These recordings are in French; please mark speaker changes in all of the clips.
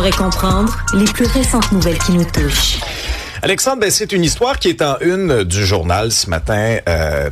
Speaker 1: Savoir et comprendre les plus récentes nouvelles qui nous touchent.
Speaker 2: Alexandre, c'est une histoire qui est en une du journal ce matin.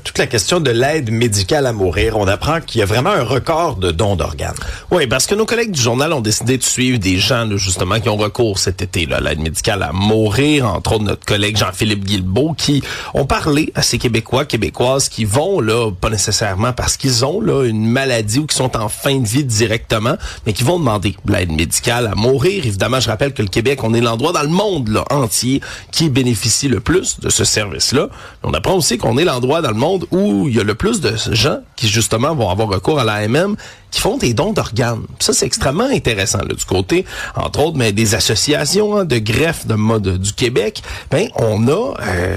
Speaker 2: Toute la question de l'aide médicale à mourir. On apprend qu'il y a vraiment un record de dons d'organes.
Speaker 3: Oui, parce que nos collègues du journal ont décidé de suivre des gens, là, justement, qui ont recours cet été à l'aide médicale à mourir. Entre autres, notre collègue Jean-Philippe Guilbeault, qui ont parlé à ces Québécois, Québécoises qui vont, là, pas nécessairement parce qu'ils ont là une maladie ou qui sont en fin de vie directement, mais qui vont demander l'aide médicale à mourir. Évidemment, je rappelle que le Québec, on est l'endroit dans le monde là, entier qui bénéficie le plus de ce service-là. On apprend aussi qu'on est l'endroit dans le monde où il y a le plus de gens qui, justement, vont avoir recours à l'AMM, qui font des dons d'organes. Ça, c'est extrêmement intéressant, là, du côté, entre autres, mais des associations de greffe de mode du Québec. Ben, on a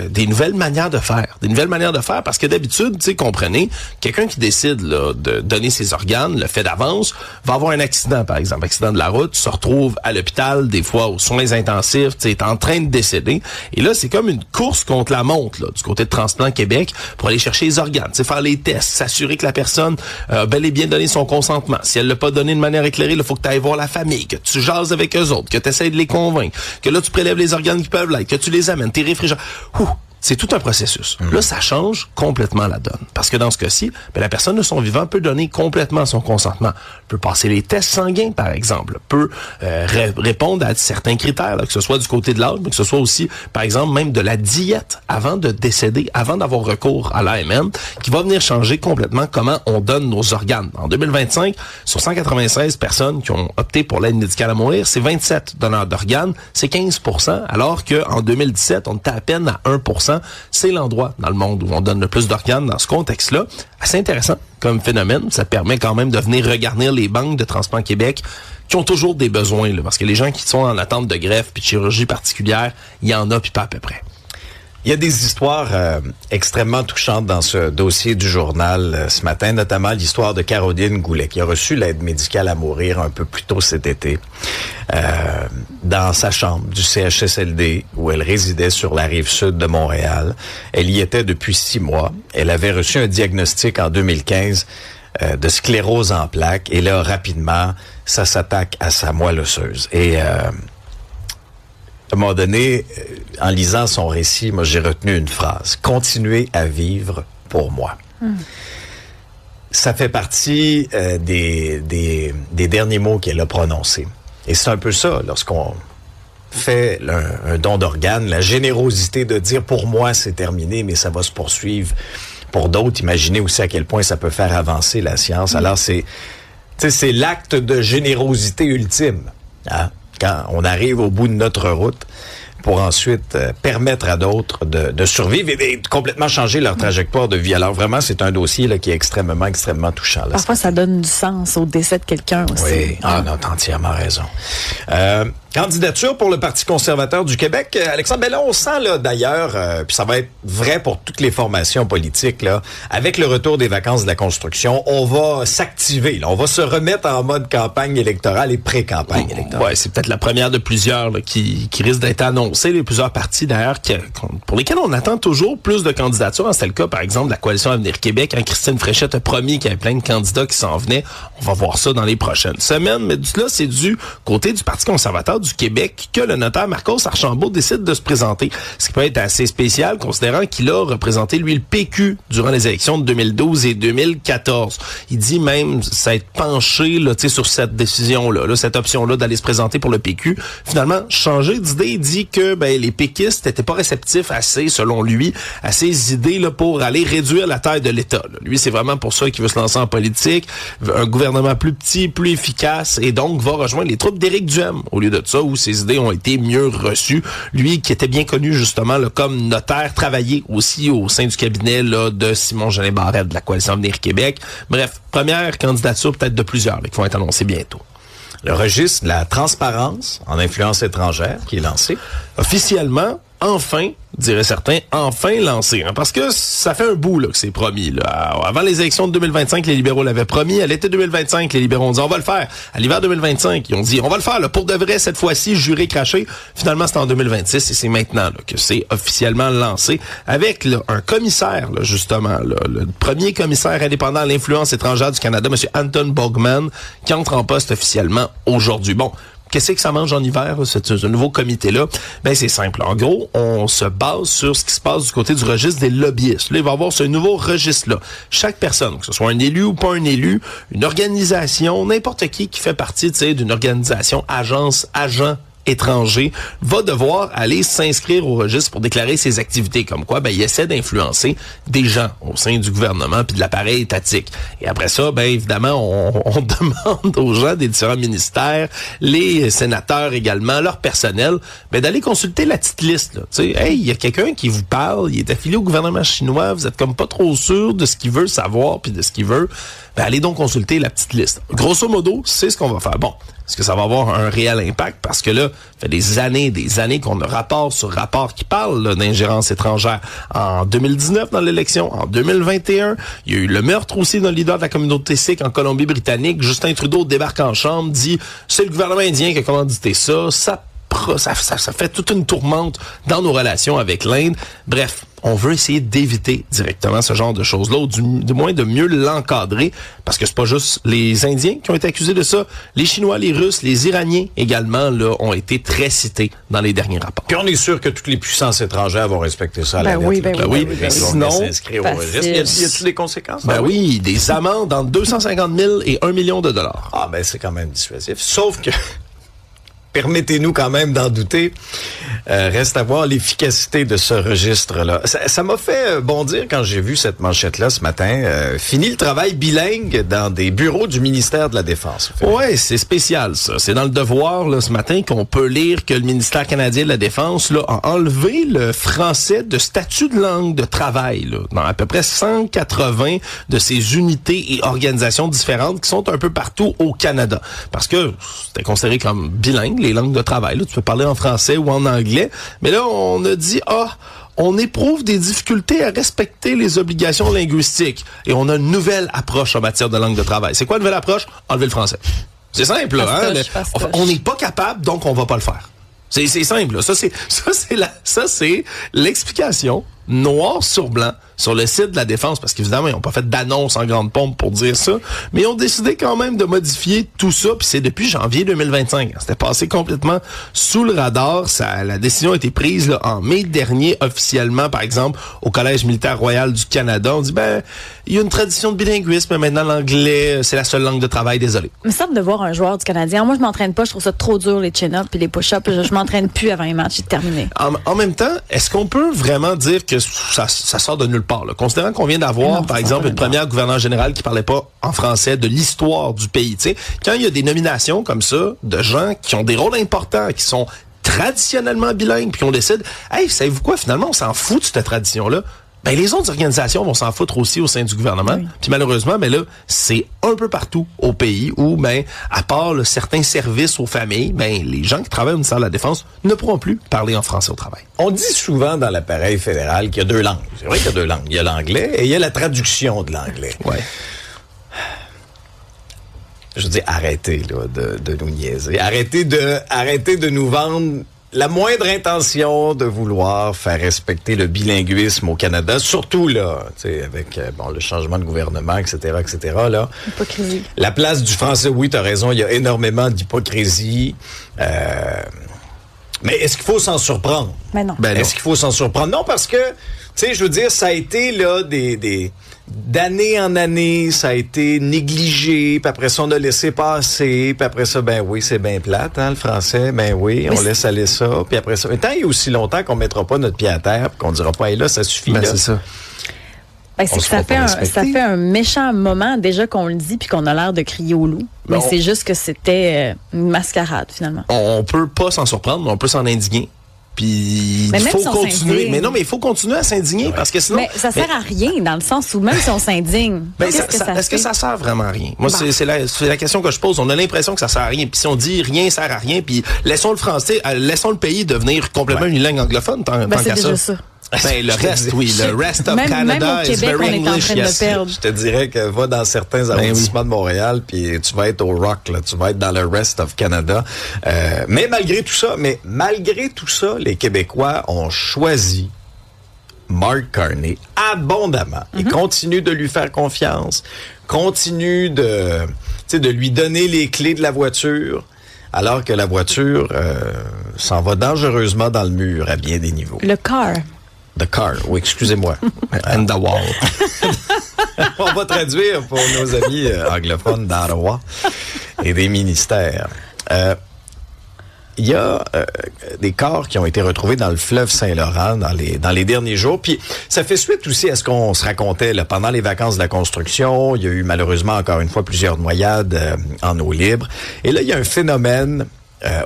Speaker 3: des nouvelles manières de faire. Des nouvelles manières de faire parce que d'habitude, tu sais, comprenez, quelqu'un qui décide là, de donner ses organes, le fait d'avance, va avoir un accident, par exemple, accident de la route, se retrouve à l'hôpital, des fois aux soins intensifs, tu sais, est en train de décéder. Et là, c'est comme une course contre la montre, là, du côté de Transplant Québec, pour aller chercher les organes, tu sais, faire les tests, s'assurer que la personne a bel et bien donné son consentement. Si elle l'a pas donné de manière éclairée, il faut que tu ailles voir la famille, que tu jases avec eux autres, que tu essaies de les convaincre, que là, tu prélèves les organes qui peuvent l'être, que tu les amènes, tes réfrigérateurs. C'est tout un processus. Là, ça change complètement la donne. Parce que dans ce cas-ci, la personne de son vivant peut donner complètement son consentement. Peut passer les tests sanguins, par exemple. Peut répondre à certains critères, là, que ce soit du côté de l'âge, mais que ce soit aussi, par exemple, même de la diète avant de décéder, avant d'avoir recours à l'AMM, qui va venir changer complètement comment on donne nos organes. En 2025, sur 196 personnes qui ont opté pour l'aide médicale à mourir, c'est 27 donneurs d'organes, c'est 15%, alors qu'en 2017, on était à peine à 1%. C'est l'endroit dans le monde où on donne le plus d'organes dans ce contexte-là. Assez intéressant comme phénomène. Ça permet quand même de venir regarder les banques de Transplant Québec qui ont toujours des besoins, là, parce que les gens qui sont en attente de greffe puis de chirurgie particulière, il y en a puis pas à peu près.
Speaker 2: Il y a des histoires extrêmement touchantes dans ce dossier du journal ce matin, notamment l'histoire de Caroline Goulet, qui a reçu l'aide médicale à mourir un peu plus tôt cet été, dans sa chambre du CHSLD où elle résidait sur la rive sud de Montréal. Elle y était depuis 6 mois. Elle avait reçu un diagnostic en 2015 de sclérose en plaques et là, rapidement, ça s'attaque à sa moelle osseuse. Et à un moment donné, en lisant son récit, moi, j'ai retenu une phrase. « Continuez à vivre pour moi. » Ça fait partie des derniers mots qu'elle a prononcés. Et c'est un peu ça, lorsqu'on fait un don d'organes, la générosité de dire « pour moi, c'est terminé, mais ça va se poursuivre pour d'autres. » Imaginez aussi à quel point ça peut faire avancer la science. Alors, c'est l'acte de générosité ultime, hein? Quand on arrive au bout de notre route pour ensuite permettre à d'autres de survivre et de complètement changer leur trajectoire de vie. Alors vraiment, c'est un dossier là, qui est extrêmement touchant. Là.
Speaker 4: Parfois, ça donne du sens au décès de quelqu'un aussi.
Speaker 2: Oui, non, t'as entièrement raison. Candidature pour le Parti conservateur du Québec. Alexandre, ben là, on sent là d'ailleurs, puis ça va être vrai pour toutes les formations politiques, là, avec le retour des vacances de la construction, on va s'activer, là, on va se remettre en mode campagne électorale et pré-campagne électorale.
Speaker 3: Ouais, c'est peut-être la première de plusieurs là, qui risque d'être annoncée. Les plusieurs partis d'ailleurs pour lesquels on attend toujours plus de candidatures. C'était le cas, par exemple, de la Coalition Avenir Québec. Hein, Christine Fréchette a promis qu'il y avait plein de candidats qui s'en venaient. On va voir ça dans les prochaines semaines. Mais là, c'est du côté du Parti conservateur du Québec que le notaire Marcos Archambault décide de se présenter. Ce qui peut être assez spécial, considérant qu'il a représenté, lui, le PQ durant les élections de 2012 et 2014. Il dit même s'être penché là, sur cette décision-là, cette option-là d'aller se présenter pour le PQ. Finalement, changer d'idée, il dit que les péquistes n'étaient pas réceptifs assez, selon lui, à ses idées là, pour aller réduire la taille de l'État. Là. Lui, c'est vraiment pour ça qu'il veut se lancer en politique, un gouvernement plus petit, plus efficace, et donc va rejoindre les troupes d'Éric Duhem, au lieu de ça, où ses idées ont été mieux reçues. Lui, qui était bien connu justement là, comme notaire, travaillait aussi au sein du cabinet là, de Simon-Jeanin Barrette de la Coalition Avenir Québec. Bref, première candidature peut-être de plusieurs là, qui vont être annoncées bientôt.
Speaker 2: Le registre de la transparence en influence étrangère qui est lancé.
Speaker 3: Officiellement, enfin, diraient certains, enfin lancé. Hein, parce que ça fait un bout là, que c'est promis. Là. Avant les élections de 2025, les libéraux l'avaient promis. À l'été 2025, les libéraux ont dit on va le faire. À l'hiver 2025, ils ont dit on va le faire là, pour de vrai cette fois-ci, juré craché. Finalement, c'est en 2026 et c'est maintenant là, que c'est officiellement lancé avec là, un commissaire, là, justement, là, le premier commissaire indépendant à l'influence étrangère du Canada, M. Anton Bogman, qui entre en poste officiellement aujourd'hui. Bon, Qu'est-ce que ça mange en hiver, ce nouveau comité-là? Ben, c'est simple. En gros, on se base sur ce qui se passe du côté du registre des lobbyistes. Là, il va y avoir ce nouveau registre-là. Chaque personne, que ce soit un élu ou pas un élu, une organisation, n'importe qui fait partie, d'une organisation, agence, agent étranger, va devoir aller s'inscrire au registre pour déclarer ses activités. Comme quoi, ben, il essaie d'influencer des gens au sein du gouvernement puis de l'appareil étatique. Et après ça, ben, évidemment, on demande aux gens des différents ministères, les sénateurs également, leur personnel, ben, d'aller consulter la petite liste, là. Tu sais, hey, il y a quelqu'un qui vous parle, il est affilié au gouvernement chinois, vous êtes comme pas trop sûr de ce qu'il veut savoir puis de ce qu'il veut. Ben, allez donc consulter la petite liste. Grosso modo, c'est ce qu'on va faire. Bon. Est-ce que ça va avoir un réel impact? Parce que là, ça fait des années qu'on a rapport sur rapport qui parle là, d'ingérence étrangère. En 2019, dans l'élection, en 2021, il y a eu le meurtre aussi d'un leader de la communauté sikh en Colombie-Britannique. Justin Trudeau débarque en chambre, dit « C'est le gouvernement indien qui a commandité ça. » Ça fait toute une tourmente dans nos relations avec l'Inde. Bref, on veut essayer d'éviter directement ce genre de choses-là, ou du moins de mieux l'encadrer, parce que c'est pas juste les Indiens qui ont été accusés de ça. Les Chinois, les Russes, les Iraniens également là ont été très cités dans les derniers rapports.
Speaker 2: Puis on est sûr que toutes les puissances étrangères vont respecter ça à la lettre.
Speaker 4: Ben oui.
Speaker 3: Sinon,
Speaker 2: s'inscrire au registre. Y a-t-il des conséquences?
Speaker 3: Ben oui, des amendes entre 250 000 et 1 million de dollars.
Speaker 2: Ah ben c'est quand même dissuasif. Sauf que permettez-nous quand même d'en douter. Reste à voir l'efficacité de ce registre-là. Ça m'a fait bondir quand j'ai vu cette manchette-là ce matin. Fini le travail bilingue dans des bureaux du ministère de la Défense.
Speaker 3: Ouais, c'est spécial ça. C'est dans le Devoir là, ce matin qu'on peut lire que le ministère canadien de la Défense là, a enlevé le français de statut de langue de travail là, dans à peu près 180 de ces unités et organisations différentes qui sont un peu partout au Canada. Parce que c'était considéré comme bilingue, les langues de travail. Là, tu peux parler en français ou en anglais. Mais là, on a dit, on éprouve des difficultés à respecter les obligations linguistiques. Et on a une nouvelle approche en matière de langue de travail. C'est quoi la nouvelle approche? Enlever le français. C'est simple, là. On n'est pas capable, donc on va pas le faire. C'est simple, là. Ça, c'est l'explication noir sur blanc sur le site de la Défense, parce qu'évidemment, ils n'ont pas fait d'annonce en grande pompe pour dire ça, mais ils ont décidé quand même de modifier tout ça, puis c'est depuis janvier 2025. C'était passé complètement sous le radar. La décision a été prise là, en mai dernier, officiellement, par exemple, au Collège militaire royal du Canada. On dit, il y a une tradition de bilinguisme, mais maintenant l'anglais, c'est la seule langue de travail, désolé.
Speaker 4: Il me semble de voir un joueur du Canadien. Moi, je m'entraîne pas, je trouve ça trop dur, les chin-ups et les push-ups. Je m'entraîne plus avant les matchs, c'est terminé.
Speaker 3: En même temps, est-ce qu'on peut vraiment dire que ça sort de nulle part, là? Considérant qu'on vient d'avoir, par exemple, une première gouverneure générale qui parlait pas en français de l'histoire du pays, tu sais, quand il y a des nominations comme ça, de gens qui ont des rôles importants, qui sont traditionnellement bilingues, puis on décide, hey, savez-vous quoi, finalement, on s'en fout de cette tradition-là. Ben, les autres organisations vont s'en foutre aussi au sein du gouvernement. Oui. Puis malheureusement, là, c'est un peu partout au pays où, à part là, certains services aux familles, les gens qui travaillent au ministère de la Défense ne pourront plus parler en français au travail.
Speaker 2: On dit souvent dans l'appareil fédéral qu'il y a deux langues. C'est vrai qu'il y a deux langues. Il y a l'anglais et il y a la traduction de l'anglais.
Speaker 3: Ouais.
Speaker 2: Je veux dire, arrêtez là, de nous niaiser. Arrêtez de nous vendre la moindre intention de vouloir faire respecter le bilinguisme au Canada, surtout là, tu sais, avec le changement de gouvernement, etc., là.
Speaker 4: Hypocrisie.
Speaker 2: La place du français, oui, t'as raison, il y a énormément d'hypocrisie. Mais est-ce qu'il faut s'en surprendre?
Speaker 4: Mais non.
Speaker 2: Est-ce qu'il faut s'en surprendre? Non, parce que, tu sais, je veux dire, ça a été là d'année en année, ça a été négligé, puis après ça, on a laissé passer, puis après ça, oui, c'est bien plate, hein, le français, oui, on laisse aller ça, puis après ça, tant il y a aussi longtemps qu'on mettra pas notre pied à terre, puis qu'on dira pas, hey, là, ça suffit, là.
Speaker 3: C'est ça.
Speaker 4: C'est que ça fait un méchant moment déjà qu'on le dit puis qu'on a l'air de crier au loup. Mais c'est juste que c'était une mascarade, finalement.
Speaker 3: On peut pas s'en surprendre, mais on peut s'en indigner. Puis il faut continuer. Mais non, mais il faut continuer à s'indigner parce que sinon.
Speaker 4: Mais ça sert à rien dans le sens où même si on s'indigne.
Speaker 3: Est-ce que ça sert vraiment à rien? Moi, c'est la question que je pose. On a l'impression que ça sert à rien. Puis si on dit rien sert à rien, puis laissons le français, laissons le pays devenir complètement une langue anglophone tant qu'à
Speaker 4: c'est déjà ça.
Speaker 3: Le reste, oui. Le rest of Canada
Speaker 4: is very
Speaker 3: English.
Speaker 2: Je te dirais que va dans certains arrondissements de Montréal, puis tu vas être au Rock, là, tu vas être dans le rest of Canada. Mais malgré tout ça, les Québécois ont choisi Mark Carney abondamment. Ils continuent de lui faire confiance, continuent de lui donner les clés de la voiture. alors que la voiture s'en va dangereusement dans le mur à bien des niveaux.
Speaker 4: Le car.
Speaker 2: The car, oui, excusez-moi.
Speaker 3: And the wall.
Speaker 2: On va traduire pour nos amis anglophones d'Ottawa et des ministères. Il y a des corps qui ont été retrouvés dans le fleuve Saint-Laurent dans les derniers jours. Puis ça fait suite aussi à ce qu'on se racontait là, pendant les vacances de la construction. Il y a eu malheureusement encore une fois plusieurs noyades en eau libre. Et là, il y a un phénomène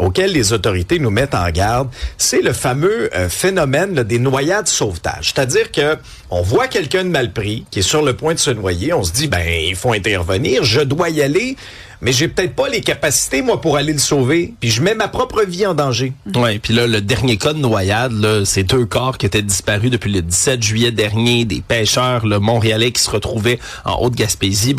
Speaker 2: auquel les autorités nous mettent en garde, c'est le fameux phénomène là, des noyades sauvetage. C'est-à-dire que on voit quelqu'un de mal pris qui est sur le point de se noyer, on se dit il faut intervenir, je dois y aller, mais j'ai peut-être pas les capacités moi pour aller le sauver, puis je mets ma propre vie en danger.
Speaker 3: Ouais, puis là le dernier cas de noyade là, c'est 2 corps qui étaient disparus depuis le 17 juillet dernier, des pêcheurs montréalais qui se retrouvaient en Haute-Gaspésie.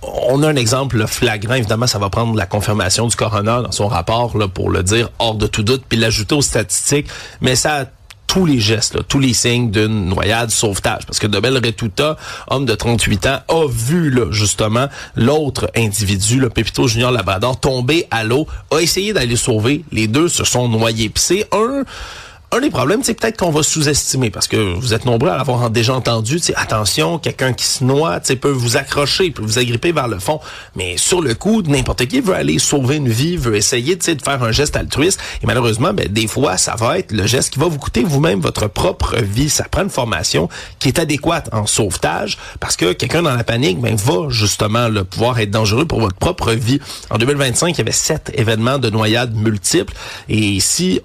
Speaker 3: On a un exemple flagrant. Évidemment, ça va prendre la confirmation du coroner dans son rapport là, pour le dire hors de tout doute, puis l'ajouter aux statistiques. Mais ça a tous les gestes, là, tous les signes d'une noyade sauvetage. Parce que Dobel Retuta, homme de 38 ans, a vu là, justement l'autre individu, le Pépito Junior Labrador, tomber à l'eau, a essayé d'aller sauver. Les deux se sont noyés. Puis c'est un des problèmes, c'est peut-être qu'on va sous-estimer, parce que vous êtes nombreux à l'avoir déjà entendu, attention, quelqu'un qui se noie, peut vous accrocher, peut vous agripper vers le fond, mais sur le coup, n'importe qui veut aller sauver une vie, veut essayer, de faire un geste altruiste, et malheureusement, des fois, ça va être le geste qui va vous coûter vous-même votre propre vie. Ça prend une formation qui est adéquate en sauvetage, parce que quelqu'un dans la panique, va justement pouvoir être dangereux pour votre propre vie. En 2025, il y avait 7 événements de noyades multiples, et si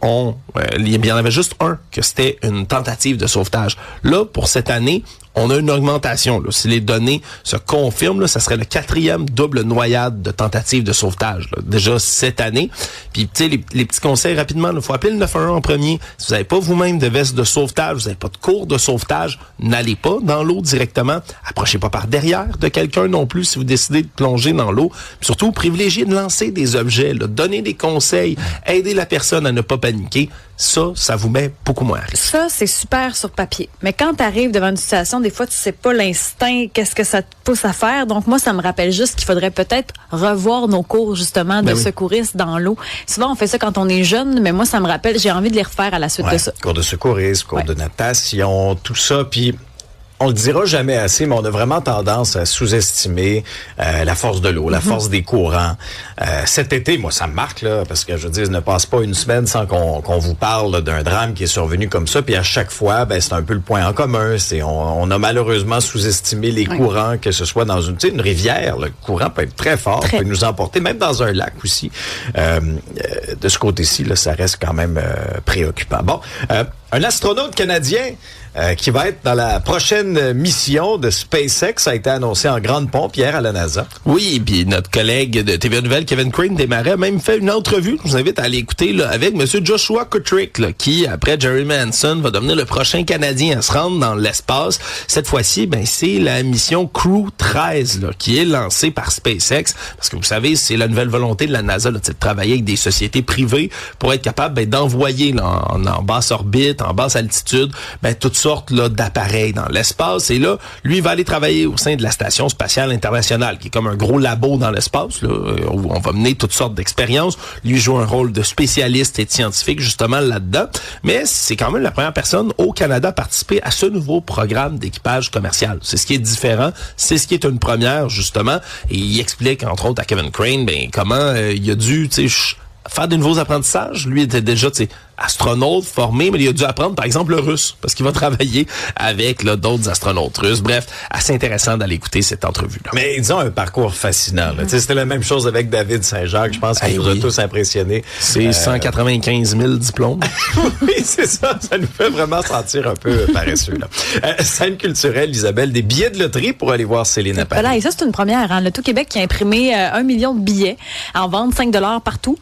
Speaker 3: il y en avait juste un, que c'était une tentative de sauvetage. Là, pour cette année, on a une augmentation. Là. Si les données se confirment, là, ça serait le 4e double noyade de tentative de sauvetage. Là. Déjà cette année. Puis, tu sais, les petits conseils rapidement. Il faut appeler le 911 en premier. Si vous n'avez pas vous-même de veste de sauvetage, vous n'avez pas de cours de sauvetage, n'allez pas dans l'eau directement. Approchez pas par derrière de quelqu'un non plus si vous décidez de plonger dans l'eau. Puis surtout, privilégiez de lancer des objets, là, donner des conseils, aider la personne à ne pas paniquer. Ça vous met beaucoup moins à risque.
Speaker 4: Ça, c'est super sur papier. Mais quand tu arrives devant une situation, des fois, tu sais pas l'instinct, qu'est-ce que ça te pousse à faire. Donc, moi, ça me rappelle juste qu'il faudrait peut-être revoir nos cours, justement, de secouristes dans l'eau. Souvent, on fait ça quand on est jeune, mais moi, ça me rappelle, j'ai envie de les refaire à la suite de ça.
Speaker 2: Cours de secourisme, cours de natation, tout ça. Puis, on le dira jamais assez, mais on a vraiment tendance à sous-estimer la force de l'eau, la force des courants. Cet été, moi, ça me marque, là, parce que je veux dire, ne passe pas une semaine sans qu'on vous parle d'un drame qui est survenu comme ça. Puis à chaque fois, c'est un peu le point en commun. On a malheureusement sous-estimé les courants, que ce soit dans une rivière. Le courant peut être très fort, peut nous emporter, même dans un lac aussi. De ce côté-ci, là, ça reste quand même préoccupant. Bon, un astronaute canadien qui va être dans la prochaine mission de SpaceX a été annoncé en grande pompe hier à la NASA.
Speaker 3: Oui, puis notre collègue de TVA Nouvelle, Kevin Crane Desmarais, a même fait une entrevue. Je vous invite à aller écouter là, avec M. Joshua Kutrick, là, qui, après Jerry Manson, va devenir le prochain Canadien à se rendre dans l'espace. Cette fois-ci, c'est la mission Crew 13 là, qui est lancée par SpaceX. Parce que vous savez, c'est la nouvelle volonté de la NASA là, de travailler avec des sociétés privées pour être capable d'envoyer là, en basse orbite, en basse altitude, toutes sortes là, d'appareils dans l'espace. Et là, lui, il va aller travailler au sein de la Station spatiale internationale, qui est comme un gros labo dans l'espace, là, où on va mener toutes sortes d'expériences. Lui joue un rôle de spécialiste et de scientifique, justement, là-dedans. Mais c'est quand même la première personne au Canada à participer à ce nouveau programme d'équipage commercial. C'est ce qui est différent. C'est ce qui est une première, justement. Et il explique, entre autres, à Kevin Crane, comment il a dû, faire de nouveaux apprentissages. Lui était déjà, astronaute formé, mais il a dû apprendre, par exemple, le russe, parce qu'il va travailler avec d'autres astronautes russes. Bref, assez intéressant d'aller écouter cette entrevue-là.
Speaker 2: Mais disons un parcours fascinant. C'était la même chose avec David Saint-Jacques. Je pense qu'il nous a tous impressionnés.
Speaker 3: C'est 195 000 diplômes.
Speaker 2: Oui, c'est ça. Ça nous fait vraiment sentir un peu paresseux. Scène culturelle, Isabelle, des billets de loterie pour aller voir Céline à Paris.
Speaker 4: Voilà, et ça, c'est une première. Le Tout-Québec qui a imprimé 1 million de billets en vente, $5 partout,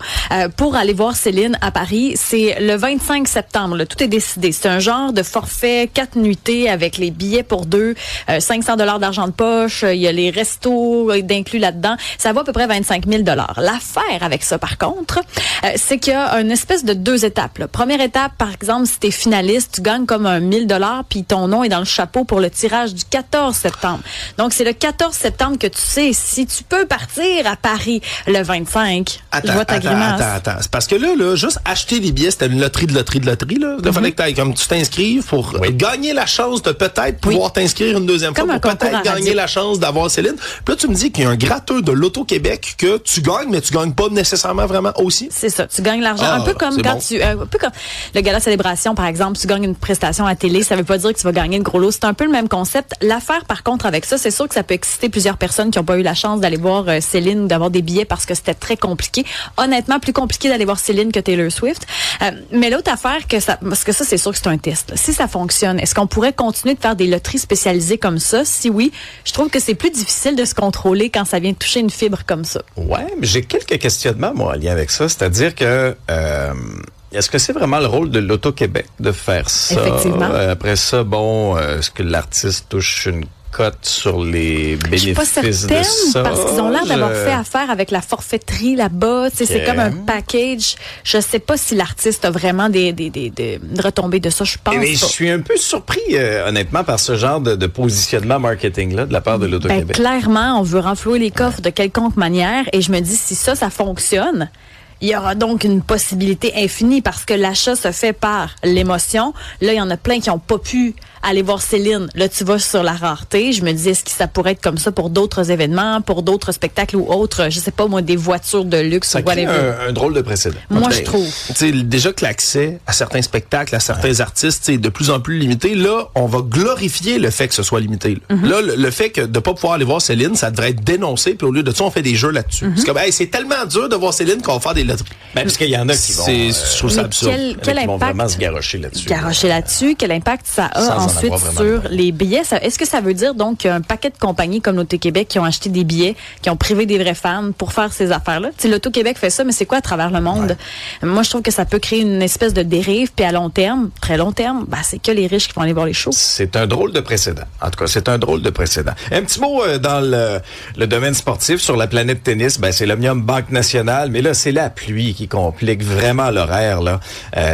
Speaker 4: pour aller voir Céline à Paris. C'est le 25 septembre. Là, tout est décidé. C'est un genre de forfait 4 nuitées avec les billets pour 2, 500 $ d'argent de poche. Il y a les restos d'inclus là-dedans. Ça vaut à peu près 25 000 $. L'affaire avec ça, par contre, c'est qu'il y a une espèce de 2 étapes. Là. Première étape, par exemple, si t'es finaliste, tu gagnes comme un 1 000 $, puis ton nom est dans le chapeau pour le tirage du 14 septembre. Donc, c'est le 14 septembre que tu sais si tu peux partir à Paris le 25. Je vois ta grimace.
Speaker 3: Attends. C'est parce que là, juste acheter les billets, c'était une loterie de loterie. Là. Il fallait que t'ailles, comme tu t'inscrives pour gagner la chance de peut-être pouvoir t'inscrire une deuxième fois, pour peut-être gagner la chance d'avoir Céline. Puis là, tu me dis qu'il y a un gratteux de l'Auto-Québec que tu gagnes, mais tu gagnes pas nécessairement vraiment aussi.
Speaker 4: C'est ça. Tu gagnes l'argent. Un peu comme quand un peu comme le gala célébration, par exemple, tu gagnes une prestation à télé. Ça veut pas dire que tu vas gagner le gros lot. C'est un peu le même concept. L'affaire, par contre, avec ça, c'est sûr que ça peut exciter plusieurs personnes qui n'ont pas eu la chance d'aller voir Céline ou d'avoir des billets parce que c'était très compliqué. Honnêtement, plus compliqué d'aller voir Céline que Taylor Swift. Mais l'autre affaire, parce que ça, c'est sûr que c'est un test. Là. Si ça fonctionne, est-ce qu'on pourrait continuer de faire des loteries spécialisées comme ça? Si oui, je trouve que c'est plus difficile de se contrôler quand ça vient toucher une fibre comme ça.
Speaker 2: Ouais, mais j'ai quelques questionnements, moi, en lien avec ça. C'est-à-dire que... est-ce que c'est vraiment le rôle de l'Auto-Québec de faire ça?
Speaker 4: Effectivement.
Speaker 2: Après ça, est-ce que l'artiste touche une cote sur les bénéfices
Speaker 4: de ça? Je suis pas certaine, parce qu'ils ont l'air d'avoir fait affaire avec la forfaiterie là-bas. Okay. C'est comme un package. Je sais pas si l'artiste a vraiment des retombées de ça, je pense.
Speaker 2: Mais je suis un peu surpris, honnêtement, par ce genre de positionnement marketing-là de la part de l'Auto-Québec.
Speaker 4: Clairement, on veut renflouer les coffres de quelconque manière, et je me dis, si ça fonctionne, il y aura donc une possibilité infinie parce que l'achat se fait par l'émotion. Là, il y en a plein qui n'ont pas pu aller voir Céline. Là, tu vas sur la rareté. Je me dis, est-ce que ça pourrait être comme ça pour d'autres événements, pour d'autres spectacles ou autres, je sais pas moi, des voitures de luxe
Speaker 2: ça
Speaker 4: ou whatever.
Speaker 2: Un drôle de précédent.
Speaker 4: Moi, je trouve.
Speaker 3: Tu sais, déjà que l'accès à certains spectacles, à certains artistes, est de plus en plus limité. Là, on va glorifier le fait que ce soit limité. Là, le fait que de pas pouvoir aller voir Céline, ça devrait être dénoncé. Puis au lieu de ça, on fait des jeux là-dessus. Parce que c'est tellement dur de voir Céline qu'on va faire des loteries.
Speaker 2: Parce qu'il y en a qui vont...
Speaker 3: je trouve ça absurde.
Speaker 4: Quel
Speaker 2: qui vont
Speaker 4: impact,
Speaker 2: vraiment se garrocher là-dessus.
Speaker 4: Quel impact ça a ensuite sur les billets? Est-ce que ça veut dire donc qu'il y a un paquet de compagnies comme l'Auto-Québec qui ont acheté des billets, qui ont privé des vrais fans pour faire ces affaires-là? Tu sais, l'Auto-Québec fait ça, mais c'est quoi à travers le monde? Ouais. Moi, je trouve que ça peut créer une espèce de dérive, puis à long terme, très long terme, c'est que les riches qui vont aller voir les shows.
Speaker 2: C'est un drôle de précédent. En tout cas, c'est un drôle de précédent. Un petit mot dans le domaine sportif, sur la planète tennis, c'est l'Omnium Banque Nationale, mais là, c'est la pluie qui complique vraiment l'horaire, là.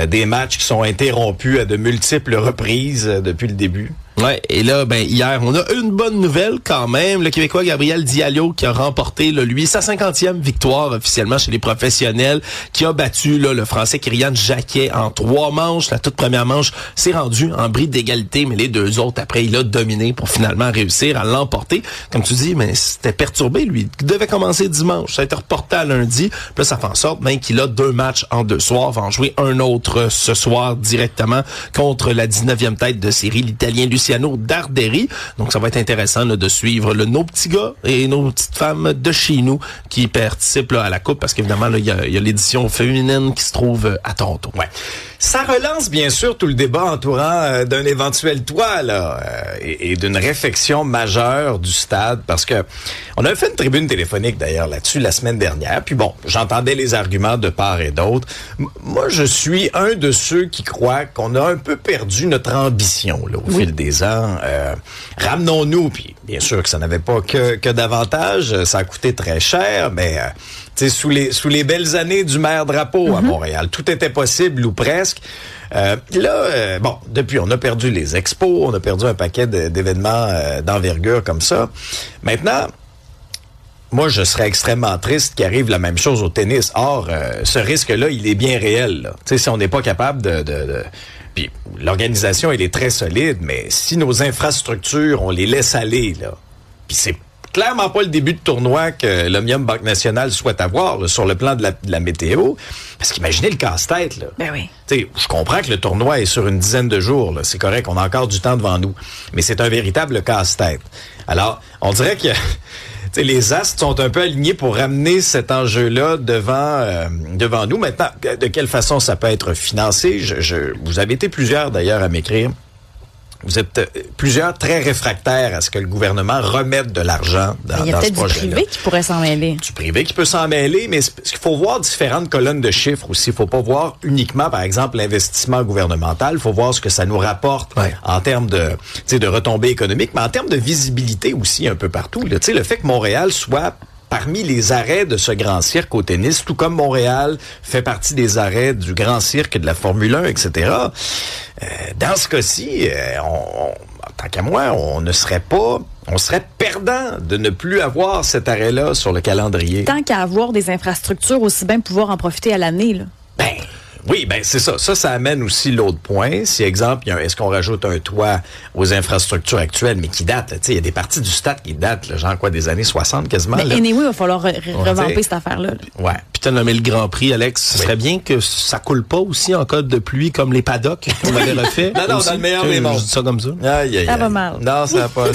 Speaker 2: Des matchs qui sont interrompus à de multiples reprises depuis le début.
Speaker 3: Ouais, et là, hier, on a une bonne nouvelle quand même. Le Québécois Gabriel Diallo qui a remporté, sa 50e victoire officiellement chez les professionnels, qui a battu, le Français Kyrian Jacquet en 3 manches. La toute première manche s'est rendue en bris d'égalité, mais les 2 autres, après, il a dominé pour finalement réussir à l'emporter. Comme tu dis, c'était perturbé, lui. Il devait commencer dimanche. Ça a été reporté à lundi. Puis là, ça fait en sorte qu'il a 2 matchs en 2 soirs. Va en jouer un autre ce soir directement contre la 19e tête de série, l'Italien Luciano Darderi. Donc, ça va être intéressant de suivre nos petits gars et nos petites femmes de chez nous qui participent à la Coupe, parce qu'évidemment, il y a l'édition féminine qui se trouve à Toronto.
Speaker 2: Ouais. Ça relance bien sûr tout le débat entourant d'un éventuel toit et d'une réfection majeure du stade, parce que on avait fait une tribune téléphonique d'ailleurs là-dessus la semaine dernière. Puis j'entendais les arguments de part et d'autre. Moi, je suis un de ceux qui croient qu'on a un peu perdu notre ambition au fil des ans. Ramenons-nous, puis bien sûr que ça n'avait pas que d'avantages, ça a coûté très cher, mais sous les belles années du maire Drapeau à Montréal, tout était possible ou presque. Depuis, on a perdu les expos, on a perdu un paquet d'événements d'envergure comme ça. Maintenant, moi, je serais extrêmement triste qu'il arrive la même chose au tennis. Or, ce risque-là, il est bien réel. Là. Si on n'est pas capable Puis l'organisation, elle est très solide, mais si nos infrastructures, on les laisse aller, là, puis c'est clairement pas le début de tournoi que l'Omnium Banque Nationale souhaite avoir là, sur le plan de la météo. Parce qu'imaginez le casse-tête. Là.
Speaker 4: Oui.
Speaker 2: Je comprends que le tournoi est sur une dizaine de jours. Là. C'est correct, on a encore du temps devant nous. Mais c'est un véritable casse-tête. Alors, on dirait que les astres sont un peu alignés pour ramener cet enjeu-là devant nous. Maintenant, de quelle façon ça peut être financé? Vous avez été plusieurs d'ailleurs à m'écrire vous êtes plusieurs très réfractaires à ce que le gouvernement remette de l'argent dans ce projet-là.
Speaker 4: Il y a peut-être du privé qui pourrait s'en mêler.
Speaker 2: Du privé qui peut s'en mêler, mais il faut voir différentes colonnes de chiffres aussi. Il faut pas voir uniquement, par exemple, l'investissement gouvernemental. Il faut voir ce que ça nous rapporte en termes de retombées économiques, mais en termes de visibilité aussi un peu partout. Là. Le fait que Montréal soit parmi les arrêts de ce grand cirque au tennis, tout comme Montréal fait partie des arrêts du grand cirque de la Formule 1, etc. Dans ce cas-ci, tant qu'à moi, on serait perdant de ne plus avoir cet arrêt-là sur le calendrier.
Speaker 4: Tant qu'à avoir des infrastructures, aussi bien pouvoir en profiter à l'année, là.
Speaker 2: Oui, c'est ça. Ça amène aussi l'autre point. Si, exemple, est-ce qu'on rajoute un toit aux infrastructures actuelles, mais qui datent, il y a des parties du stade qui datent, là, genre quoi, des années 60 quasiment.
Speaker 4: Mais anyway, il va falloir revamper cette affaire-là.
Speaker 2: Ouais.
Speaker 3: Puis t'as nommé le Grand Prix, Alex. Ce serait bien que ça coule pas aussi en cas de pluie comme les paddocks qu'on avait refait.
Speaker 2: Non, dans le meilleur des mondes.
Speaker 3: Je dis ça comme ça.
Speaker 2: Aïe, aïe, aïe.
Speaker 4: Ça va mal.
Speaker 2: Non, ça va pas.